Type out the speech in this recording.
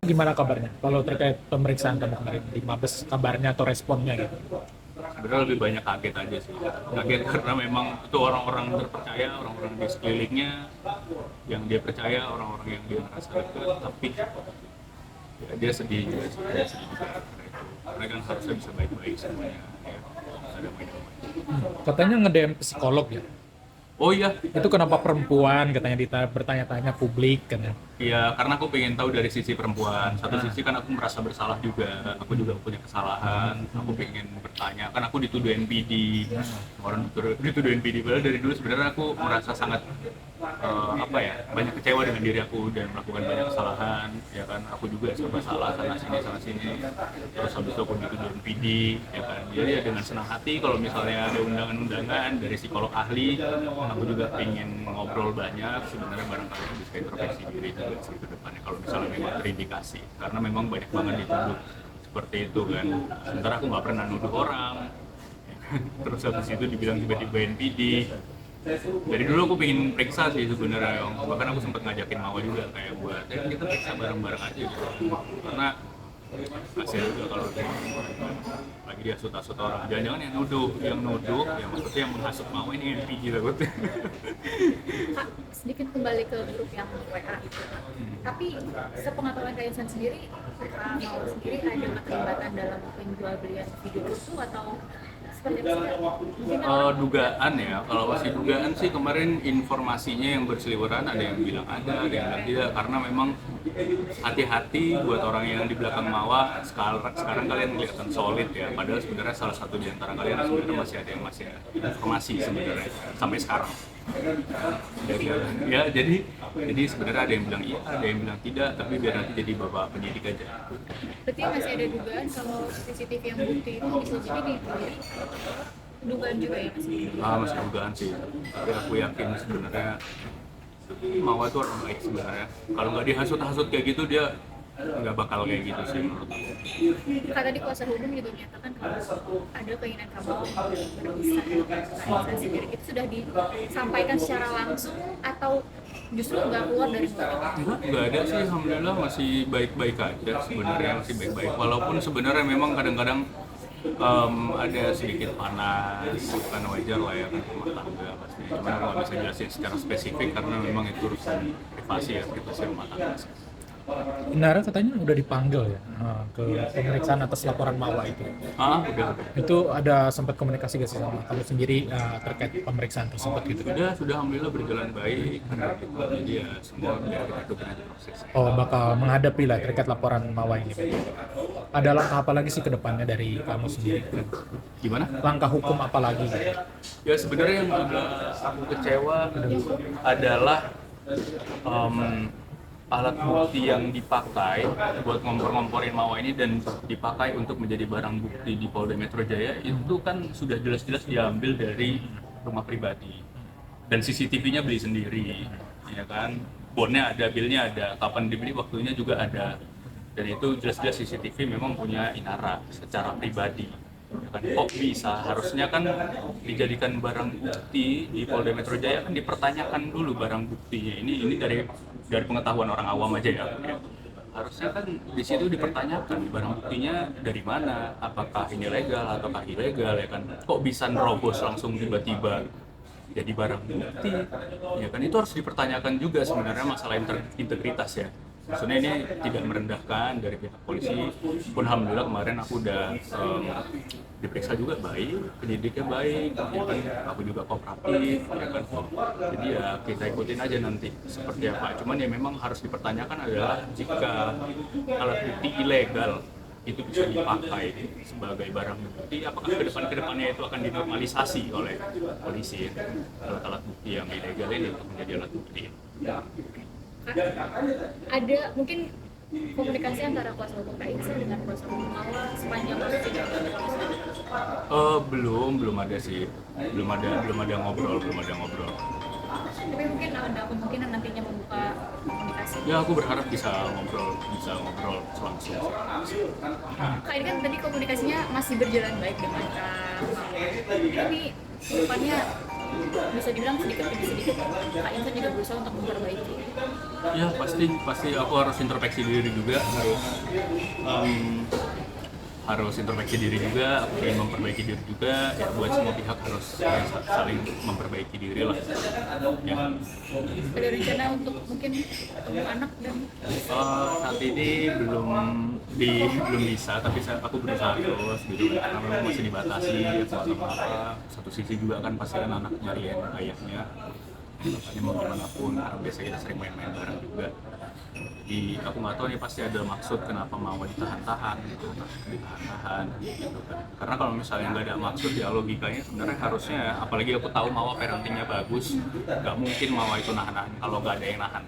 gimana kabarnya? Kalau terkait pemeriksaan kamu kemarin di Mabes, kabarnya atau responnya gitu? Sebenarnya lebih banyak kaget aja sih. Kaget karena memang itu orang-orang terpercaya, orang-orang di sekelilingnya yang dia percaya, orang-orang yang dia merasa dekat, tapi ya, dia sedih juga sih, dia sedih juga karena itu. Karena kan harusnya bisa baik-baik semuanya, ya, ada damai-damai. Katanya nge-DM psikolog ya. Oh iya, Itu kenapa perempuan katanya bertanya-tanya publik kan ya. ya, karena aku pengen tahu dari sisi perempuan. Satu Nah, sisi kan aku merasa bersalah juga, aku juga punya kesalahan. Aku pengen bertanya, kan aku dituduh NPD, orang dituduh NPD. Padahal dari dulu sebenarnya aku merasa sangat apa ya, banyak kecewa dengan diri aku dan melakukan banyak kesalahan. Ya kan, aku juga serba salah sana sini. Terus habis itu aku dituduh NPD, ya kan. Jadi ya dengan senang hati kalau misalnya ada undangan-undangan dari psikolog ahli, aku juga pengen ngobrol banyak. Sebenarnya barangkali bisa introspeksi diri juga sih ke depannya kalau misalnya memang terindikasi, karena memang banyak banget dituduh seperti itu kan. Sementara aku nggak pernah nuduh orang, terus habis itu dibilang tiba-tiba NPD. Dari dulu aku pengen periksa sih sebenarnya, bahkan aku sempat ngajakin Mawa juga kayak buat kita periksa bareng-bareng aja gitu, karena kasihan juga kalau lagi dia hasut-hasut orang. Jangan-jangan yang nuduh yang maksudnya yang menghasut Mawa ini NPD takutnya. Kak, sedikit kembali ke grup yang WA itu. Tapi sepengetahuan Kak Insan sendiri, Kak mau sendiri ada keterlibatan dalam penjual belian video itu atau seperti apa sih, Kak? Mungkin kan orang Dugaan ya, kalau masih dugaan sih kemarin informasinya yang berseliweran, ada yang bilang ada yang bilang tidak, karena memang hati-hati buat orang yang di belakang Mawa. Sekarang kalian kelihatan solid ya, padahal sebenarnya salah satu di antara kalian sebenarnya masih ada yang masih ada informasi sebenarnya sampai sekarang. Jadi ya, jadi sebenarnya ada yang bilang iya, ada yang bilang tidak, tapi biar nanti jadi bapak penyidik aja. berarti masih ada dugaan kalau CCTV yang bukti itu bisa jadi dibeli. Dugaan juga ya masih. Masih dugaan sih, tapi aku yakin sebenarnya Mawa itu orang baik sebenarnya. Kalau nggak dihasut-hasut kayak gitu, dia nggak bakal kayak gitu sih menurut aku. Kak tadi kuasa hukum juga menyatakan kalau ada keinginan kamu berusaha Kak Insan sendiri itu sudah disampaikan secara langsung atau justru nggak keluar dari mulut? Nggak ada sih, alhamdulillah masih baik-baik aja sebenarnya, masih baik-baik. Walaupun sebenarnya memang kadang-kadang ada sedikit panas, kan wajar lah ya kan, rumah tangga pasti. Cuma aku nggak bisa jelasin secara spesifik karena memang itu urusan privasi ya, privasi rumah tangga sih. Indra katanya udah dipanggil ya ke pemeriksaan atas laporan Mawa itu. Udah. Itu ada sempat komunikasi gak sih sama kamu sendiri terkait pemeriksaan tersebut gitu? Sudah alhamdulillah berjalan baik karena gitu. Jadi ya semua biar kita dukung aja proses. Oh, bakal menghadapi lah terkait laporan Mawa ini. Ada langkah apa lagi sih ke depannya dari kamu sendiri? Gimana? Langkah hukum apa lagi? Ya sebenarnya yang agak aku kecewa adalah alat bukti yang dipakai buat ngompor-ngomporin Mawa ini dan dipakai untuk menjadi barang bukti di Polda Metro Jaya itu kan sudah jelas-jelas diambil dari rumah pribadi dan CCTV-nya beli sendiri, ya kan? Bonnya ada, bilnya ada, kapan dibeli waktunya juga ada, dan itu jelas-jelas CCTV memang punya Inara secara pribadi. Ya kan, kok bisa? Harusnya kan dijadikan barang bukti di Polda Metro Jaya, kan dipertanyakan dulu barang buktinya. Ini dari pengetahuan orang awam aja ya. Harusnya kan di situ dipertanyakan barang buktinya dari mana, apakah ini legal ataukah ilegal, ya kan? Kok bisa nerobos langsung tiba-tiba jadi barang bukti? Ya kan, itu harus dipertanyakan juga sebenarnya masalah integritas ya. Maksudnya ini tidak merendahkan dari pihak polisi, pun alhamdulillah kemarin aku udah diperiksa juga baik, penyidiknya baik, ya kan, aku juga kooperatif, ya kan. Jadi ya kita ikutin aja nanti seperti apa. Cuman ya memang harus dipertanyakan adalah jika alat bukti ilegal itu bisa dipakai sebagai barang bukti, apakah kedepannya itu akan dinormalisasi oleh polisi alat bukti yang ilegal ini untuk menjadi alat bukti. Ada mungkin komunikasi antara kuasa hukum Kak Insan dengan kuasa hukum Mawa sepanjang kasus ini? Belum ada sih, belum ada ngobrol. Tapi mungkin ada kemungkinan nantinya membuka komunikasi. Ya aku berharap bisa ngobrol langsung. Kak ini kan tadi komunikasinya masih berjalan baik dengan Kak Mawa. Ini depannya bisa dibilang sedikit demi sedikit Kak Insan juga berusaha untuk memperbaiki. Ya pasti aku harus introspeksi diri juga, harus introspeksi diri juga, aku ingin memperbaiki diri juga, ya buat semua pihak harus saling memperbaiki diri lah. Ya. Ada rencana untuk mungkin ketemu anak dan Saat ini belum bisa, tapi aku berusaha terus gitu kan, karena memang masih dibatasi atau apa. Satu sisi juga kan pasti kan anak nyariin ayahnya, makanya mau gimana pun, karena biasa kita sering main-main bareng juga. Jadi aku nggak tahu nih pasti ada maksud kenapa mau ditahan-tahan gitu kan. Karena kalau misalnya nggak ada maksud ya logikanya sebenarnya harusnya, apalagi aku tahu Mawa parentingnya bagus, nggak mungkin Mawa itu nahan-nahan kalau nggak ada yang nahan.